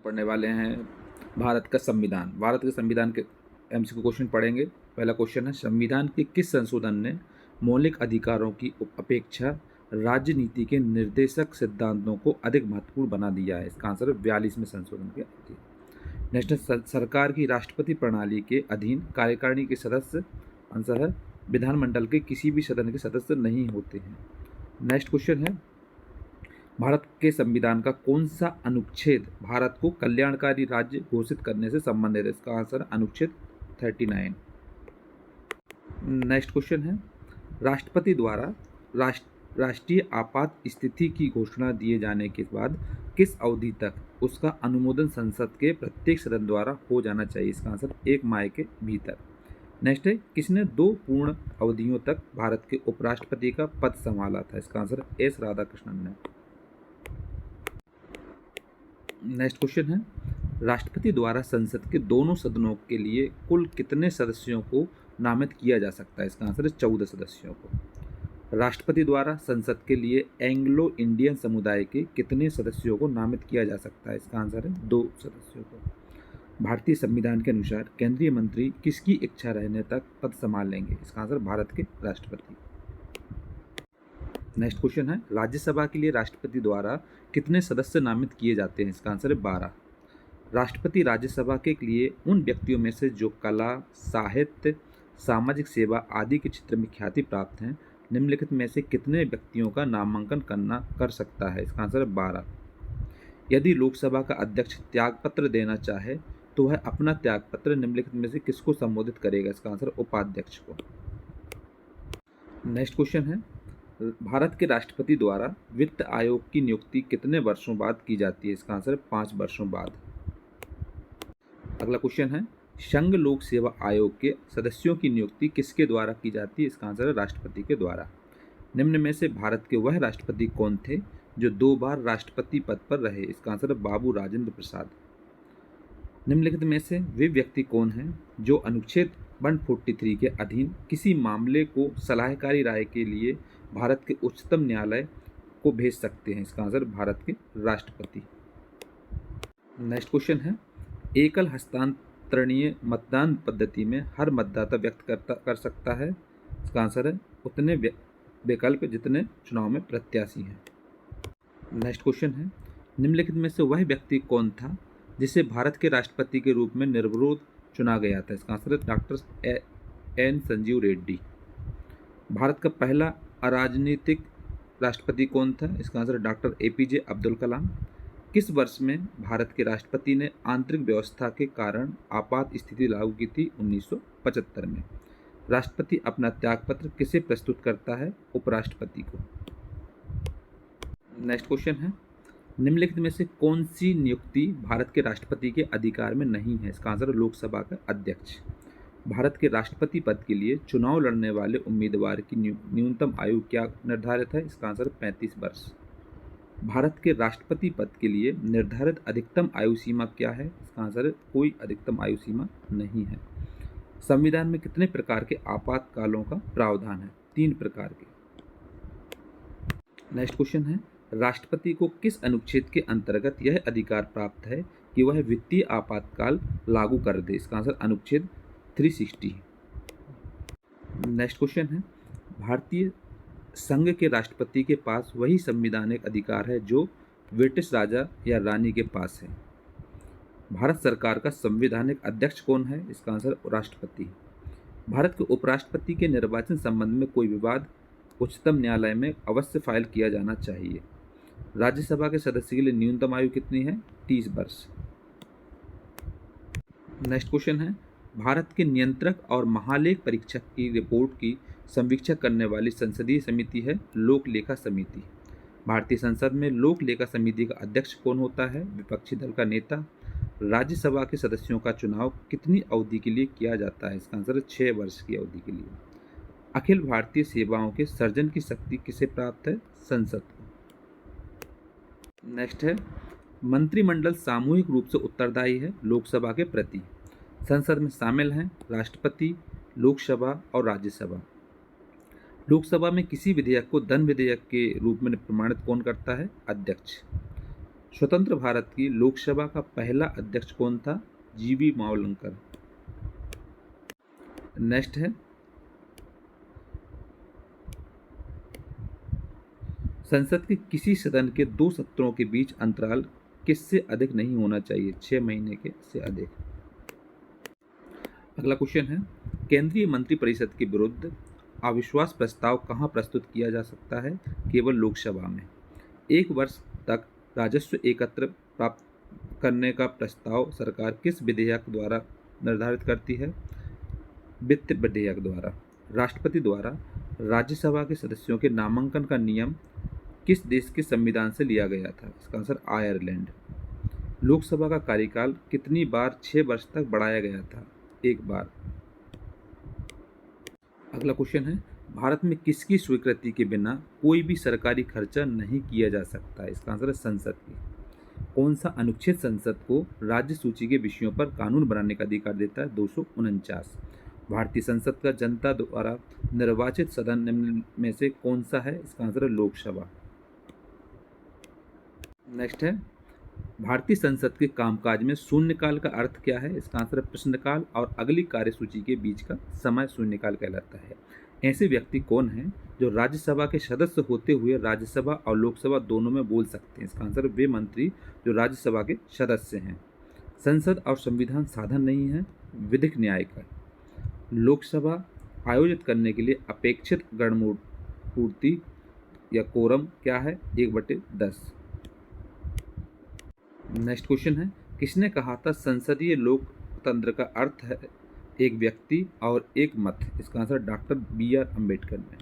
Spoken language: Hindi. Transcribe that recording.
पढ़ने वाले हैं भारत का संविधान। भारत के संविधान के एमसीक्यू क्वेश्चन पढ़ेंगे। पहला क्वेश्चन है, संविधान के किस संशोधन ने मौलिक अधिकारों की अपेक्षा राजनीति के निर्देशक सिद्धांतों को अधिक महत्वपूर्ण बना दिया है? इसका आंसर है 42वें संशोधन के अधीन। नेक्स्ट, सरकार की राष्ट्रपति प्रणाली के अधीन कार्यकारिणी के सदस्य, आंसर है विधानमंडल के किसी भी सदन के सदस्य नहीं होते हैं। नेक्स्ट क्वेश्चन है, भारत के संविधान का कौन सा अनुच्छेद भारत को कल्याणकारी राज्य घोषित करने से संबंधित है? इसका आंसर है अनुच्छेद 39। नेक्स्ट क्वेश्चन है, राष्ट्रपति द्वारा राष्ट्रीय आपात स्थिति की घोषणा दिए जाने के बाद किस अवधि तक उसका अनुमोदन संसद के प्रत्येक सदन द्वारा हो जाना चाहिए? इसका आंसर 1 माह के भीतर। नेक्स्ट है, किसने 2 पूर्ण अवधियों तक भारत के उपराष्ट्रपति का पद संभाला था? इसका आंसर एस राधाकृष्णन ने। नेक्स्ट क्वेश्चन है, राष्ट्रपति द्वारा संसद के दोनों सदनों के लिए कुल कितने सदस्यों को नामित किया जा सकता है? इसका आंसर है 14 सदस्यों को। राष्ट्रपति द्वारा संसद के लिए एंग्लो इंडियन समुदाय के कितने सदस्यों को नामित किया जा सकता है? इसका आंसर है 2 सदस्यों को। भारतीय संविधान के अनुसार केंद्रीय मंत्री किसकी इच्छा रहने तक पद संभाल लेंगे? इसका आंसर भारत के राष्ट्रपति। नेक्स्ट क्वेश्चन है, राज्यसभा के लिए राष्ट्रपति द्वारा कितने सदस्य नामित किए जाते हैं? इसका आंसर है 12। राष्ट्रपति राज्यसभा के लिए उन व्यक्तियों में से जो कला, साहित्य, सामाजिक सेवा आदि के क्षेत्र में ख्याति प्राप्त हैं, निम्नलिखित में से कितने व्यक्तियों का नामांकन कर सकता है? इसका आंसर है 12। यदि लोकसभा का अध्यक्ष त्यागपत्र देना चाहे तो वह अपना त्यागपत्र निम्नलिखित में से किसको संबोधित करेगा? इसका आंसर उपाध्यक्ष को। नेक्स्ट क्वेश्चन है, भारत के राष्ट्रपति द्वारा वित्त आयोग की नियुक्ति कितने वर्षों बाद की जाती है? इसका आंसर है 5 वर्षों बाद। अगला क्वेश्चन है, संघ लोक सेवा आयोग के सदस्यों की नियुक्ति किसके द्वारा की जाती है? इसका आंसर है राष्ट्रपति के द्वारा। निम्न में से भारत के वह राष्ट्रपति कौन थे जो 2 बार राष्ट्रपति पद पर रहे? इसका आंसर है बाबू राजेंद्र प्रसाद। निम्नलिखित में से वे व्यक्ति कौन हैं जो अनुच्छेद 143 के अधीन किसी मामले को सलाहकारी राय के लिए भारत के उच्चतम न्यायालय को भेज सकते हैं? इसका आंसर भारत के राष्ट्रपति। नेक्स्ट क्वेश्चन है, एकल हस्तांतरणीय मतदान पद्धति में हर मतदाता व्यक्त कर सकता है? इसका आंसर है उतने विकल्प जितने चुनाव में प्रत्याशी हैं। नेक्स्ट क्वेश्चन है, निम्नलिखित में से वह व्यक्ति कौन था जिसे भारत के राष्ट्रपति के रूप में निर्विरोध चुना गया था? इसका आंसर है डॉक्टर एन संजीव रेड्डी। भारत का पहला अराजनीतिक राष्ट्रपति कौन था? इसका answer doctor APJ Abdul Kalam. किस वर्ष में भारत के राष्ट्रपति ने आंतरिक व्यवस्था के कारण आपात स्थिति लागू की थी? 1975 में। राष्ट्रपति अपना त्यागपत्र किसे प्रस्तुत करता है? उपराष्ट्रपति को। नेक्स्ट क्वेश्चन है, निम्नलिखित में से कौन सी नियुक्ति भारत के राष्ट्रपति के अधिकार में नहीं है? इसका आंसर लोकसभा का अध्यक्ष। भारत के राष्ट्रपति पद के लिए चुनाव लड़ने वाले उम्मीदवार की न्यूनतम आयु क्या निर्धारित है? इसका आंसर 35 वर्ष। भारत के राष्ट्रपति पद के लिए निर्धारित अधिकतम आयु सीमा क्या है? इसका आंसर है कोई अधिकतम आयु सीमा नहीं है। संविधान में कितने प्रकार के आपातकालों का प्रावधान है? 3 प्रकार के। नेक्स्ट क्वेश्चन है, राष्ट्रपति को किस अनुच्छेद के अंतर्गत यह अधिकार प्राप्त है कि वह वित्तीय आपातकाल लागू कर दे? इसका आंसर अनुच्छेद 360। नेक्स्ट क्वेश्चन है, भारतीय संघ के राष्ट्रपति के पास वही संवैधानिक अधिकार है जो ब्रिटिश राजा या रानी के पास है। भारत सरकार का संवैधानिक अध्यक्ष कौन है? इसका आंसर राष्ट्रपति। भारत के उपराष्ट्रपति के निर्वाचन संबंध में कोई विवाद उच्चतम न्यायालय में अवश्य फाइल किया जाना चाहिए। राज्यसभा के सदस्य के लिए न्यूनतम आयु कितनी है? 30 वर्ष। नेक्स्ट क्वेश्चन है, भारत के नियंत्रक और महालेख परीक्षक की रिपोर्ट की समीक्षा करने वाली संसदीय समिति है लोक लेखा समिति। भारतीय संसद में लोक लेखा समिति का अध्यक्ष कौन होता है? विपक्षी दल का नेता। राज्यसभा के सदस्यों का चुनाव कितनी अवधि के लिए किया जाता है? इसका आंसर है 6 वर्ष की अवधि के लिए। अखिल भारतीय सेवाओं के सर्जन की शक्ति किसे प्राप्त है? संसद को। नेक्स्ट है, मंत्रिमंडल सामूहिक रूप से उत्तरदायी है लोकसभा के प्रति। संसद में शामिल हैं राष्ट्रपति, लोकसभा और राज्यसभा। लोकसभा में किसी विधेयक को धन विधेयक के रूप में प्रमाणित कौन करता है? अध्यक्ष। स्वतंत्र भारत की लोकसभा का पहला अध्यक्ष कौन था? जीवी मावलंकर। नेक्स्ट है, संसद के किसी सदन के दो सत्रों के बीच अंतराल किससे अधिक नहीं होना चाहिए? 6 महीने के से अधिक। अगला क्वेश्चन है, केंद्रीय मंत्रिपरिषद के विरुद्ध अविश्वास प्रस्ताव कहाँ प्रस्तुत किया जा सकता है? केवल लोकसभा में। 1 वर्ष तक राजस्व एकत्र प्राप्त करने का प्रस्ताव सरकार किस विधेयक द्वारा निर्धारित करती है? वित्त विधेयक द्वारा। राष्ट्रपति द्वारा राज्यसभा के सदस्यों के नामांकन का नियम किस देश के संविधान से लिया गया था? इसका आंसर आयरलैंड। लोकसभा का कार्यकाल कितनी बार 6 वर्ष तक बढ़ाया गया था? 1 बार। अगला क्वेश्चन है, भारत में किसकी स्वीकृति के बिना कोई भी सरकारी खर्चा नहीं किया जा सकता है? इसका आंसर है संसद की। कौन सा अनुच्छेद संसद को राज्य सूची के विषयों पर कानून बनाने का अधिकार देता है? 249। भारतीय संसद का जनता द्वारा निर्वाचित सदन निम्न में से कौन सा है? इसका आंसर है लोकसभा। नेक्स्ट है, भारतीय संसद के कामकाज में शून्यकाल का अर्थ क्या है? इसका आंसर है प्रश्नकाल और अगली कार्यसूची के बीच का समय शून्यकाल कहलाता है। ऐसे व्यक्ति कौन हैं जो राज्यसभा के सदस्य होते हुए राज्यसभा और लोकसभा दोनों में बोल सकते हैं? इसका आंसर है वे मंत्री जो राज्यसभा के सदस्य हैं। संसद और संविधान साधन नहीं है विधिक न्याय का। लोकसभा आयोजित करने के लिए अपेक्षित गणपूर्ति या कोरम क्या है? 1/10। नेक्स्ट क्वेश्चन है, किसने कहा था संसदीय लोकतंत्र का अर्थ है एक व्यक्ति और एक मत? इसका आंसर डॉक्टर BR अम्बेडकर ने।